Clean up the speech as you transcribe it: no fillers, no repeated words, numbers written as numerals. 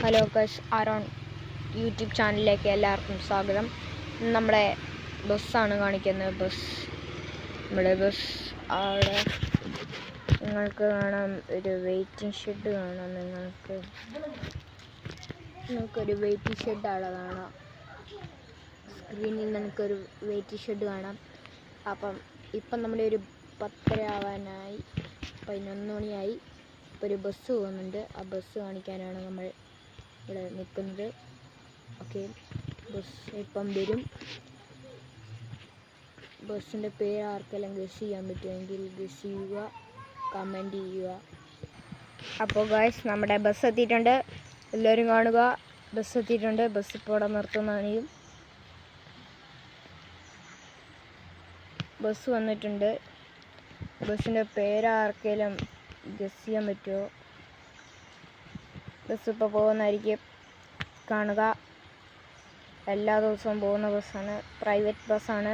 Hello guys, Aaron YouTube ചാനലിലേക്ക് എല്ലാവർക്കും സ്വാഗതം. നമ്മുടെ ബസ്സാണ് കാണിക്കുന്നത്. നമ്മുടെ ബസ് അവിടെ നിങ്ങൾക്ക് കാണാം, ഒരു വെയിറ്റിംഗ് ഷെഡ് കാണാം. നിങ്ങൾക്കൊരു വെയിറ്റിംഗ് ഷെഡ് അവിടെ കാണാം. സ്ക്രീനിൽ നിങ്ങൾക്കൊരു വെയിറ്റിംഗ് ഷെഡ് കാണാം. ഇപ്പം നമ്മുടെ ഒരു 10:30 ആവാനായി, 11 മണിയായി. ഒരു ബസ് പോകുന്നുണ്ട്. ആ ബസ് കാണിക്കാനാണ് നമ്മൾ ഇവിടെ നിൽക്കുന്നത്. ഓക്കെ, ബസ് ഇപ്പം വരും. ബസ്സിൻ്റെ പേര് ആർക്കെല്ലാം ഗസ് ചെയ്യാൻ പറ്റുമെങ്കിൽ ഗസ് ചെയ്യുക, കമൻറ്റ് ചെയ്യുക. അപ്പോൾ ഗായ്സ്, നമ്മുടെ ബസ് എത്തിയിട്ടുണ്ട്. എല്ലാവരും കാണുക, ബസ് എത്തിയിട്ടുണ്ട്. ബസ് ഇപ്പോൾ ഇവിടെ നിർത്തുന്നതാണ്. ബസ് വന്നിട്ടുണ്ട്. ബസ്സിൻ്റെ പേര് ആർക്കെങ്കിലും ഗസ് ചെയ്യാൻ പറ്റുമോ? ബസ് ഇപ്പോൾ പോകുന്നതായിരിക്കും, കാണുക. എല്ലാ ദിവസവും പോകുന്ന ബസ്സാണ്, പ്രൈവറ്റ് ബസ്സാണ്.